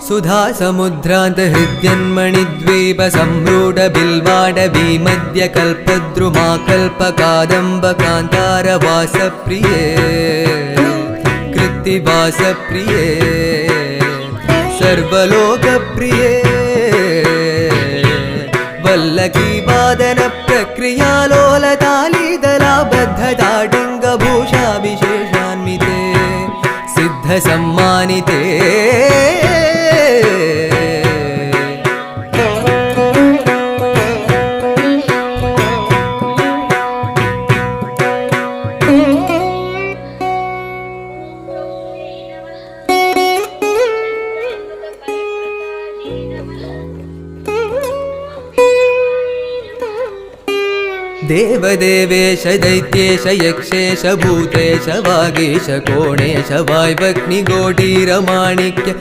सुधा समुद्रान्त हृद्यन्मणिद्वीप सम्रूढ बिल्वाडवी मध्य कल्पद्रुमा कल्पकादम्ब कान्तार वासप्रिये कृत्तिवासप्रिये सर्वलोकप्रिये वल्लकी वादन प्रक्रियालोलतालीदलाबद्धताडङ्गभूषाविशेषान्विते सिद्धसम्मानिते देवदेवेश दैत्येश यक्षेश भूतेश वागीश कोणेश वाय्वग्निगोटीरमाणिक्य